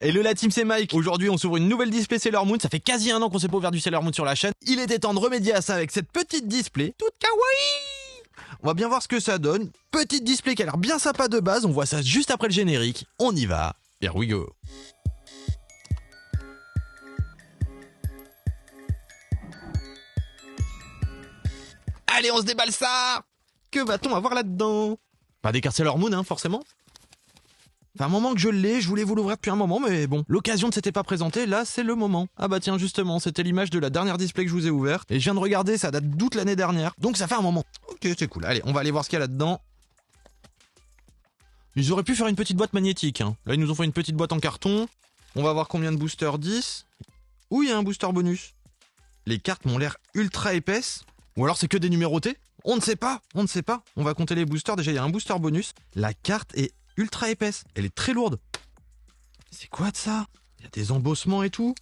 Hello la team, c'est Mike. Aujourd'hui, on s'ouvre une nouvelle display Sailor Moon. Ça fait quasi un an qu'on s'est pas ouvert du Sailor Moon sur la chaîne. Il était temps de remédier à ça avec cette petite display toute kawaii. On va bien voir ce que ça donne. Petite display qui a l'air bien sympa de base. On voit ça juste après le générique. On y va. Here we go. Allez, on se déballe ça. Que va-t-on avoir là-dedans? Pas des cartes Sailor Moon, hein, forcément. Ça fait un moment que je l'ai, je voulais vous l'ouvrir depuis un moment, mais bon, l'occasion ne s'était pas présentée, là c'est le moment. Ah bah tiens, justement, c'était l'image de la dernière display que je vous ai ouverte, et je viens de regarder, ça date d'août l'année dernière, donc ça fait un moment. Ok, c'est cool, allez, on va aller voir ce qu'il y a là-dedans. Ils auraient pu faire une petite boîte magnétique, hein. Là ils nous ont fait une petite boîte en carton, on va voir combien de boosters, 10. Ouh, il y a un booster bonus. Les cartes m'ont l'air ultra épaisses, ou alors c'est que des numérotés. On ne sait pas, on ne sait pas. On va compter les boosters, déjà il y a un booster bonus. La carte est ultra épaisse, elle est très lourde. C'est quoi de ça? Il y a des embossements et tout.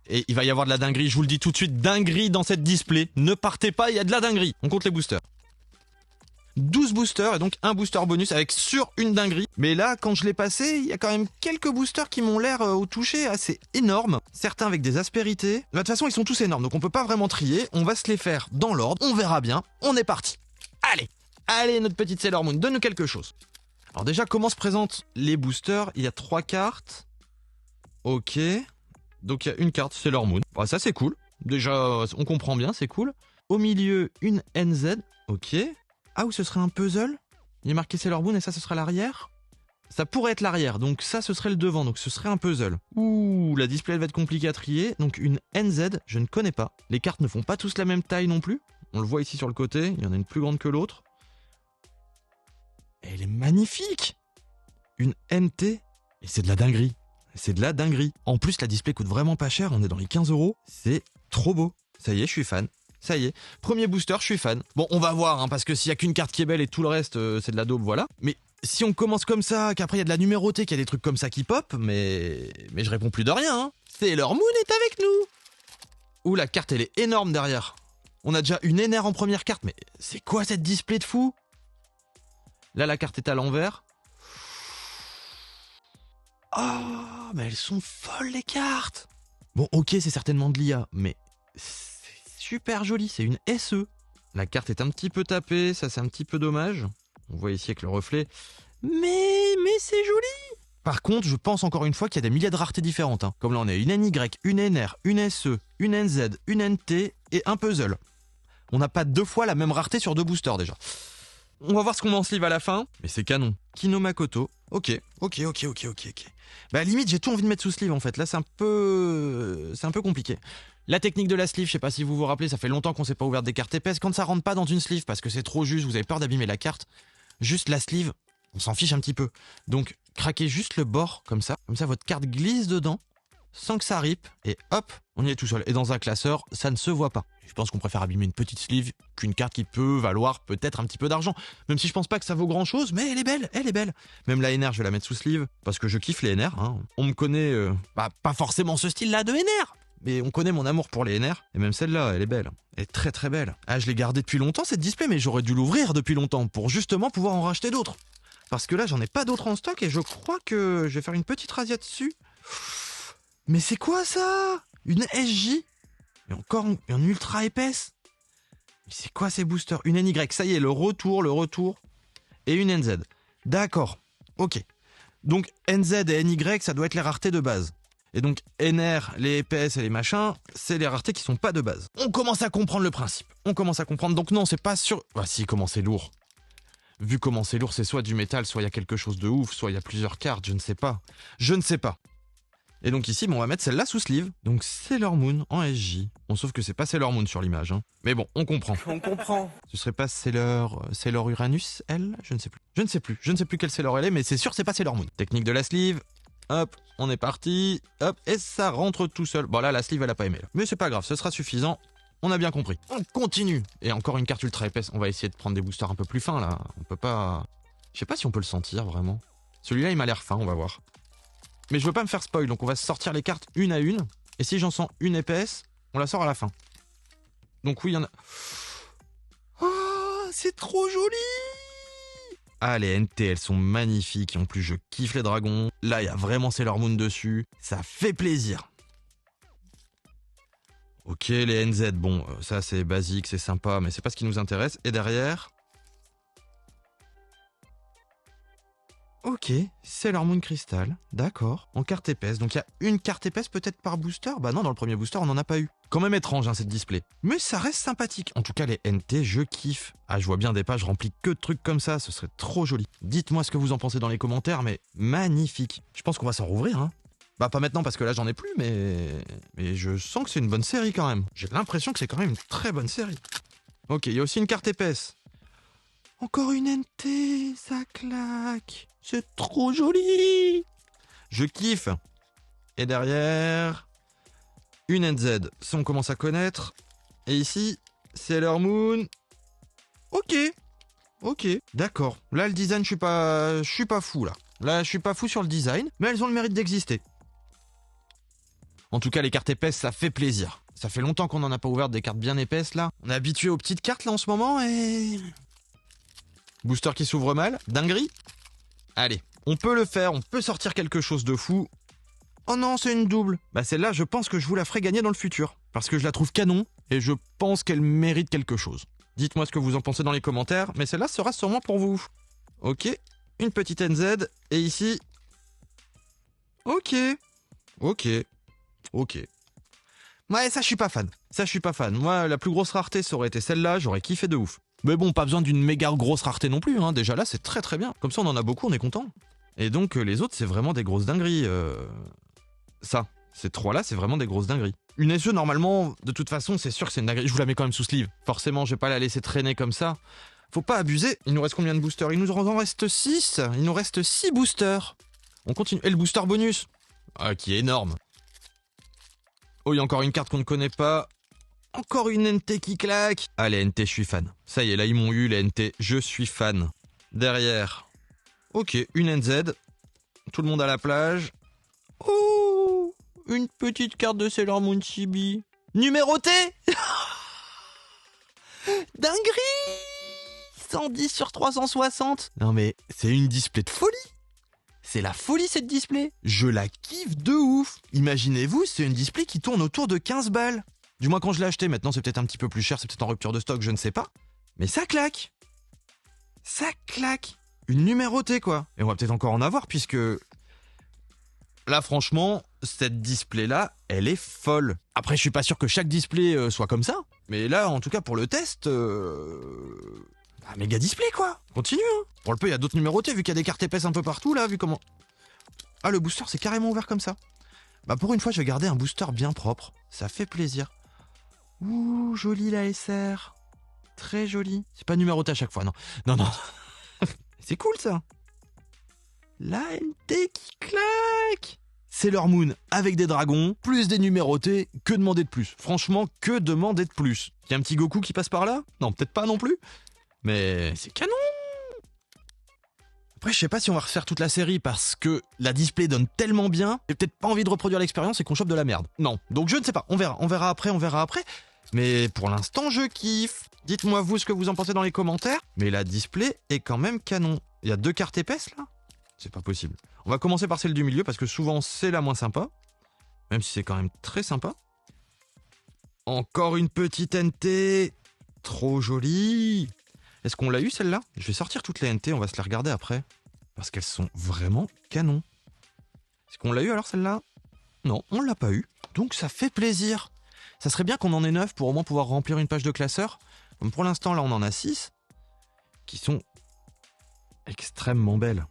Et il va y avoir de la dinguerie, je vous le dis tout de suite, dinguerie dans cette display. Ne partez pas, il y a de la dinguerie. On compte les boosters. 12 boosters et donc un booster bonus avec sur une dinguerie. Mais là, quand je l'ai passé, il y a quand même quelques boosters qui m'ont l'air au toucher assez énormes. Certains avec des aspérités. De toute façon, ils sont tous énormes, donc on peut pas vraiment trier. On va se les faire dans l'ordre, on verra bien. On est parti. Allez, allez notre petite Sailor Moon, donne-nous quelque chose. Alors déjà, comment se présentent les boosters? Il y a 3 cartes. Ok. Donc il y a une carte Sailor Moon. Bon, ça c'est cool. Déjà, on comprend bien, c'est cool. Au milieu, une NZ. Ok. Ah, ou ce serait un puzzle? Il est marqué Sailor Moon et ça, ce serait l'arrière? Ça pourrait être l'arrière, donc ça, ce serait le devant. Donc ce serait un puzzle. Ouh, la display elle va être compliquée à trier. Donc une NZ, je ne connais pas. Les cartes ne font pas tous la même taille non plus. On le voit ici sur le côté. Il y en a une plus grande que l'autre. Elle est magnifique! Une NT, et c'est de la dinguerie. C'est de la dinguerie. En plus, la display coûte vraiment pas cher, on est dans les 15 €. C'est trop beau. Ça y est, je suis fan. Ça y est. Premier booster, je suis fan. Bon, on va voir, hein, parce que s'il y a qu'une carte qui est belle et tout le reste, c'est de la daube, voilà. Mais si on commence comme ça, qu'après il y a de la numérotée, qu'il y a des trucs comme ça qui pop, mais je réponds plus de rien, hein. Sailor Moon est avec nous! Ouh, la carte, elle est énorme derrière. On a déjà une NR en première carte, mais c'est quoi cette display de fou? Là, la carte est à l'envers. Oh, mais elles sont folles, les cartes! Bon, ok, c'est certainement de l'IA, mais c'est super joli, c'est une SE. La carte est un petit peu tapée, ça c'est un petit peu dommage. On voit ici avec le reflet. Mais c'est joli! Par contre, je pense encore une fois qu'il y a des milliers de raretés différentes, hein. Comme là, on a une NY, une NR, une SE, une NZ, une NT et un puzzle. On n'a pas 2 fois la même rareté sur 2 boosters, déjà. On va voir ce qu'on met en sleeve à la fin. Mais c'est canon. Kino Makoto. Ok. Bah limite j'ai tout envie de mettre sous sleeve en fait. Là c'est un peu compliqué. La technique de la sleeve, je sais pas si vous vous rappelez, ça fait longtemps qu'on s'est pas ouvert des cartes épaisses. Quand ça rentre pas dans une sleeve parce que c'est trop juste, vous avez peur d'abîmer la carte, juste la sleeve, on s'en fiche un petit peu. Donc craquez juste le bord comme ça votre carte glisse dedans sans que ça ripe et hop, on y est tout seul. Et dans un classeur, ça ne se voit pas. Je pense qu'on préfère abîmer une petite sleeve qu'une carte qui peut valoir peut-être un petit peu d'argent. Même si je pense pas que ça vaut grand chose, mais elle est belle, elle est belle. Même la NR, je vais la mettre sous sleeve parce que je kiffe les NR, hein. On me connaît, pas forcément ce style-là de NR, mais on connaît mon amour pour les NR. Et même celle-là, elle est belle. Elle est très très belle. Ah, je l'ai gardée depuis longtemps cette display, mais j'aurais dû l'ouvrir depuis longtemps pour justement pouvoir en racheter d'autres. Parce que là, j'en ai pas d'autres en stock et je crois que je vais faire une petite razzia dessus. Mais c'est quoi ça? Une SJ? Et encore une ultra épaisse? Mais c'est quoi ces boosters? Une NY, ça y est, le retour. Et une NZ. D'accord, ok. Donc NZ et NY, ça doit être les raretés de base. Et donc NR, les EPS et les machins, c'est les raretés qui sont pas de base. On commence à comprendre le principe. On commence à comprendre. Donc non, c'est pas sûr... Ah si, comment c'est lourd. Vu comment c'est lourd, c'est soit du métal, soit il y a quelque chose de ouf, soit il y a plusieurs cartes, je ne sais pas. Et donc ici, on va mettre celle-là sous sleeve. Donc Sailor Moon en SJ. Bon, sauf que c'est pas Sailor Moon sur l'image, hein. Mais bon, on comprend. Ce serait pas Sailor Uranus, elle? Je ne sais plus quelle Sailor elle est, mais c'est sûr c'est pas Sailor Moon. Technique de la sleeve. Hop, on est parti. Hop, et ça rentre tout seul. Bon là, la sleeve, elle a pas aimé. Là. Mais c'est pas grave, ce sera suffisant. On a bien compris. On continue. Et encore une carte ultra épaisse. On va essayer de prendre des boosters un peu plus fins, là. On peut pas... Je sais pas si on peut le sentir, vraiment. Celui-là, il m'a l'air fin, on va voir. Mais je veux pas me faire spoil, donc on va sortir les cartes une à une. Et si j'en sens une épaisse, on la sort à la fin. Donc oui, il y en a... Oh, c'est trop joli! Ah, les NT, elles sont magnifiques. Et en plus, je kiffe les dragons. Là, il y a vraiment Sailor Moon dessus. Ça fait plaisir. Ok, les NZ, bon, ça c'est basique, c'est sympa, mais c'est pas ce qui nous intéresse. Et derrière... Ok, Sailor Moon Crystal, d'accord, en carte épaisse. Donc il y a une carte épaisse peut-être par booster. Bah non, dans le premier booster, on n'en a pas eu. Quand même étrange, hein, cette display. Mais ça reste sympathique. En tout cas, les NT, je kiffe. Ah, je vois bien des pages remplies que de trucs comme ça, ce serait trop joli. Dites-moi ce que vous en pensez dans les commentaires, mais magnifique. Je pense qu'on va s'en rouvrir, hein. Bah pas maintenant parce que là j'en ai plus, mais je sens que c'est une bonne série quand même. J'ai l'impression que c'est quand même une très bonne série. Ok, il y a aussi une carte épaisse. Encore une NT, ça claque. C'est trop joli. Je kiffe. Et derrière, une NZ, ça on commence à connaître. Et ici, Sailor Moon. Ok, d'accord. Là le design, je suis pas fou là. Là je suis pas fou sur le design, mais elles ont le mérite d'exister. En tout cas, les cartes épaisses, ça fait plaisir. Ça fait longtemps qu'on n'en a pas ouvert des cartes bien épaisses, là. On est habitué aux petites cartes, là, en ce moment, et... Booster qui s'ouvre mal. Dinguerie. Allez, on peut le faire, on peut sortir quelque chose de fou. Oh non, c'est une double. Bah celle-là, je pense que je vous la ferai gagner dans le futur. Parce que je la trouve canon, et je pense qu'elle mérite quelque chose. Dites-moi ce que vous en pensez dans les commentaires, mais celle-là sera sûrement pour vous. Ok, une petite NZ, et ici... Ok. Ouais, ça je suis pas fan. Moi, la plus grosse rareté, ça aurait été celle-là, j'aurais kiffé de ouf. Mais bon, pas besoin d'une méga grosse rareté non plus, hein. Déjà là, c'est très très bien. Comme ça, on en a beaucoup, on est content. Et donc, les autres, c'est vraiment des grosses dingueries. Ça, ces trois-là, c'est vraiment des grosses dingueries. Une SE, normalement, de toute façon, c'est sûr que c'est une dinguerie. Je vous la mets quand même sous sleeve. Forcément, je vais pas la laisser traîner comme ça. Faut pas abuser. Il nous reste combien de boosters? Il nous en reste 6. Il nous reste 6 boosters. On continue. Et le booster bonus, qui est énorme. Oh, il y a encore une carte qu'on ne connaît pas. Encore une NT qui claque. Ah, les NT, je suis fan. Ça y est, là, ils m'ont eu, les NT. Je suis fan. Derrière. Ok, une NZ. Tout le monde à la plage. Oh, une petite carte de Sailor Moon Chibi. Numérotée. Dinguerie. 110 sur 360. Non mais, c'est une display de folie. C'est la folie cette display. Je la kiffe de ouf. Imaginez-vous, c'est une display qui tourne autour de 15 balles. Du moins quand je l'ai acheté, maintenant c'est peut-être un petit peu plus cher, c'est peut-être en rupture de stock, je ne sais pas. Mais ça claque. Ça claque. Une numérotée quoi. Et on va peut-être encore en avoir puisque... Là franchement, cette display-là, elle est folle. Après je suis pas sûr que chaque display soit comme ça. Mais là en tout cas pour le test... Un méga display quoi. Continue hein. Pour le peu il y a d'autres numérotés vu qu'il y a des cartes épaisses un peu partout là, vu comment... Ah le booster c'est carrément ouvert comme ça. Bah pour une fois je vais garder un booster bien propre. Ça fait plaisir. Ouh joli la SR. Très joli. C'est pas numéroté à chaque fois non. Non. C'est cool ça. La NT qui claque. Sailor Moon avec des dragons, plus des numérotés, que demander de plus? Franchement, que demander de plus? Il y a un petit Goku qui passe par là? Non, peut-être pas non plus. Mais c'est canon. Après, je sais pas si on va refaire toute la série parce que la display donne tellement bien, j'ai peut-être pas envie de reproduire l'expérience et qu'on chope de la merde. Non, donc je ne sais pas, on verra après. Mais pour l'instant, je kiffe. Dites-moi vous ce que vous en pensez dans les commentaires. Mais la display est quand même canon. Il y a 2 cartes épaisses là? C'est pas possible. On va commencer par celle du milieu parce que souvent c'est la moins sympa. Même si c'est quand même très sympa. Encore une petite NT. Trop jolie. Est-ce qu'on l'a eu celle-là? Je vais sortir toutes les NT, on va se les regarder après. Parce qu'elles sont vraiment canon. Est-ce qu'on l'a eu alors celle-là? Non, on l'a pas eu. Donc ça fait plaisir. Ça serait bien qu'on en ait 9 pour au moins pouvoir remplir une page de classeur. Comme pour l'instant là on en a 6. Qui sont extrêmement belles.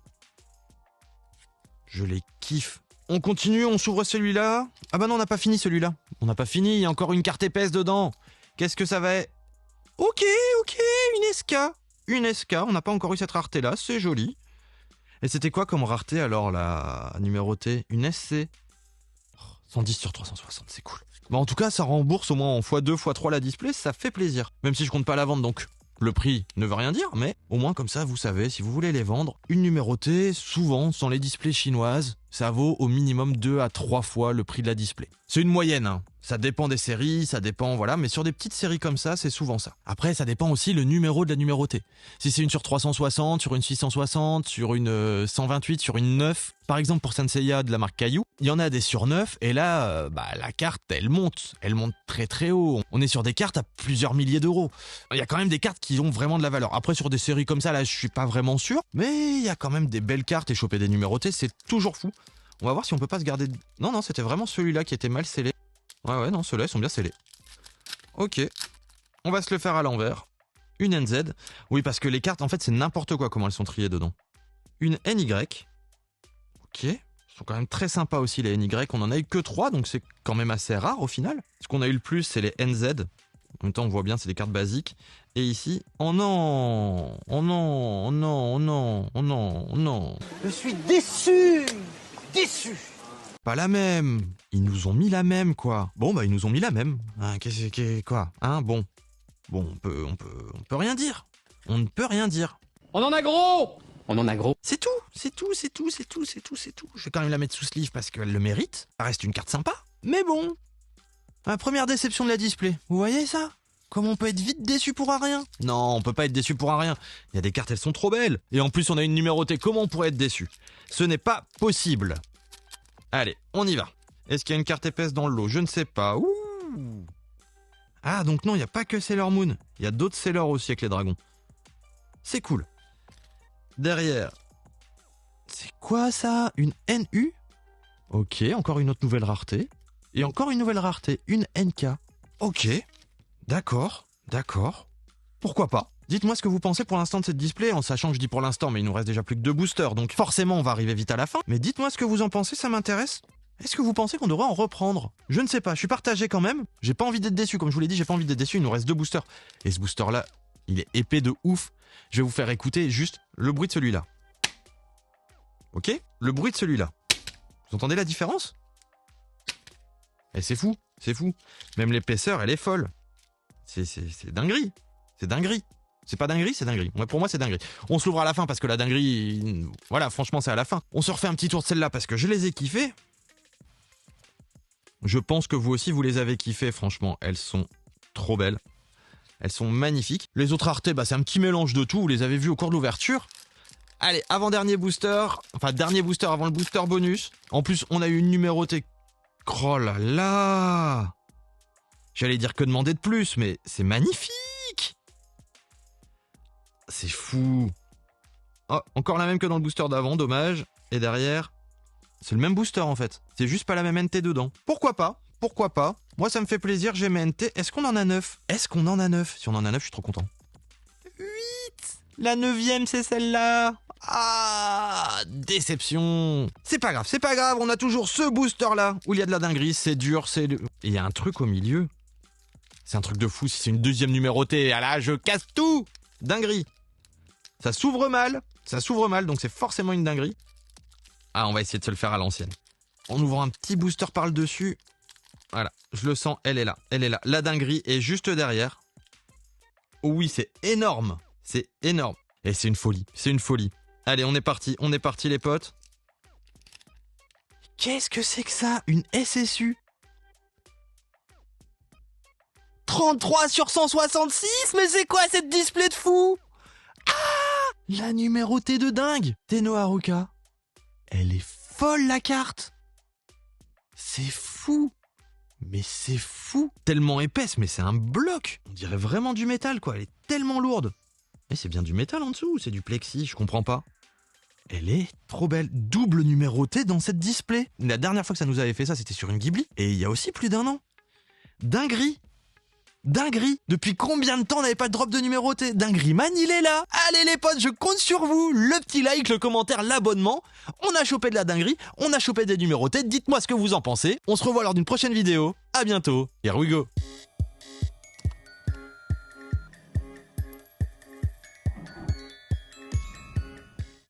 Je les kiffe. On continue, on s'ouvre celui-là. Ah bah non, on n'a pas fini celui-là. On n'a pas fini, il y a encore une carte épaisse dedans. Qu'est-ce que ça va être? Ok, une SK. Une SK, on n'a pas encore eu cette rareté-là, c'est joli. Et c'était quoi comme rareté alors, la numérotée? Une SC. 110 sur 360, c'est cool. Bah en tout cas, ça rembourse au moins en x2, x3 la display, ça fait plaisir. Même si je compte pas la vente, donc le prix ne veut rien dire, mais au moins comme ça, vous savez, si vous voulez les vendre, une numérotée, souvent, sans les displays chinoises, ça vaut au minimum 2 à 3 fois le prix de la display. C'est une moyenne, hein. Ça dépend des séries, ça dépend, voilà, mais sur des petites séries comme ça, c'est souvent ça. Après, ça dépend aussi le numéro de la numérotée. Si c'est une sur 360, sur une 660, sur une 128, sur une 9, par exemple pour Saint Seiya de la marque Caillou, il y en a des sur 9, et là, la carte, elle monte très très haut. On est sur des cartes à plusieurs milliers d'euros. Il y a quand même des cartes qui ont vraiment de la valeur. Après, sur des séries comme ça, là, je suis pas vraiment sûr, mais il y a quand même des belles cartes, et choper des numérotés, c'est toujours fou. On va voir si on peut pas se garder... Non, c'était vraiment celui-là qui était mal scellé. Ouais, non, ceux-là, ils sont bien scellés. Ok. On va se le faire à l'envers. Une NZ. Oui, parce que les cartes, en fait, c'est n'importe quoi comment elles sont triées dedans. Une NY. Ok. Ils sont quand même très sympas aussi, les NY. On en a eu que 3, donc c'est quand même assez rare au final. Ce qu'on a eu le plus, c'est les NZ. En même temps, on voit bien, c'est des cartes basiques. Et ici... Oh non! Oh non! Oh non! Oh non! Oh non! Oh non! Je suis déçu! Déçu! Pas la même. Ils nous ont mis la même, quoi. Bon, ils nous ont mis la même. Hein, quoi? Hein, bon. Bon, on peut rien dire. On ne peut rien dire. On en a gros! On en a gros. C'est tout. Je vais quand même la mettre sous sleeve parce qu'elle le mérite. Ça reste une carte sympa. Mais bon. La première déception de la display. Vous voyez ça? Comment on peut être vite déçu pour un rien? Non, on peut pas être déçu pour un rien. Il y a des cartes, elles sont trop belles. Et en plus, on a une numérotée. Comment on pourrait être déçu? Ce n'est pas possible. Allez, on y va. Est-ce qu'il y a une carte épaisse dans le lot? Je ne sais pas. Ouh. Ah, donc non, il n'y a pas que Sailor Moon. Il y a d'autres Sailor aussi avec les dragons. C'est cool. Derrière. C'est quoi ça? Une NU? Ok, encore une autre nouvelle rareté. Et encore une nouvelle rareté, une NK. Ok. D'accord. Pourquoi pas? Dites-moi ce que vous pensez pour l'instant de cette display, en sachant que je dis pour l'instant, mais il nous reste déjà plus que 2 boosters, donc forcément on va arriver vite à la fin. Mais dites-moi ce que vous en pensez, ça m'intéresse. Est-ce que vous pensez qu'on devrait en reprendre? Je ne sais pas, je suis partagé quand même. J'ai pas envie d'être déçu, comme je vous l'ai dit, j'ai pas envie d'être déçu, il nous reste 2 boosters. Et ce booster-là, il est épais de ouf. Je vais vous faire écouter juste le bruit de celui-là. Ok? Le bruit de celui-là. Vous entendez la différence? Et c'est fou. Même l'épaisseur, elle est folle. C'est dinguerie. C'est pas dinguerie, c'est dinguerie. Ouais, pour moi, c'est dinguerie. On se l'ouvre à la fin parce que la dinguerie... Voilà, franchement, c'est à la fin. On se refait un petit tour de celle-là parce que je les ai kiffées. Je pense que vous aussi, vous les avez kiffées, franchement. Elles sont trop belles. Elles sont magnifiques. Les autres raretés, c'est un petit mélange de tout. Vous les avez vues au cours de l'ouverture. Allez, avant-dernier booster. Enfin, dernier booster avant le booster bonus. En plus, on a eu une numérotée. Oh là là! J'allais dire que demander de plus, mais c'est magnifique! C'est fou! Oh, encore la même que dans le booster d'avant, dommage. Et derrière, c'est le même booster en fait. C'est juste pas la même NT dedans. Pourquoi pas? Moi ça me fait plaisir, j'ai mes NT. Est-ce qu'on en a 9? Si on en a 9, je suis trop content. 8! La 9e, c'est celle-là! Ah, déception. C'est pas grave, on a toujours ce booster-là où il y a de la dinguerie, c'est dur, Et il y a un truc au milieu. C'est un truc de fou, si c'est une deuxième numérotée, ah là, je casse tout! Dinguerie. Ça s'ouvre mal, donc c'est forcément une dinguerie. Ah, on va essayer de se le faire à l'ancienne. En ouvrant un petit booster par le dessus. Voilà, je le sens, elle est là. La dinguerie est juste derrière. Oh oui, c'est énorme. Et c'est une folie. Allez, on est parti les potes. Qu'est-ce que c'est que ça? Une SSU 33 sur 166? Mais c'est quoi cette display de fou? Ah! La numérotée de dingue! Tenno Haruka. Elle est folle la carte! C'est fou! Mais c'est fou! Tellement épaisse, mais c'est un bloc! On dirait vraiment du métal quoi, elle est tellement lourde! Mais c'est bien du métal en dessous ou c'est du plexi? Je comprends pas. Elle est trop belle. Double numérotée dans cette display. La dernière fois que ça nous avait fait ça, c'était sur une Ghibli. Et il y a aussi plus d'1 an. Dinguerie. Depuis combien de temps on n'avait pas de drop de numéroté? Dinguerie man, il est là. Allez les potes, je compte sur vous. Le petit like, le commentaire, l'abonnement. On a chopé de la dinguerie. On a chopé des numérotés. Dites-moi ce que vous en pensez. On se revoit lors d'une prochaine vidéo. À bientôt. Here we go.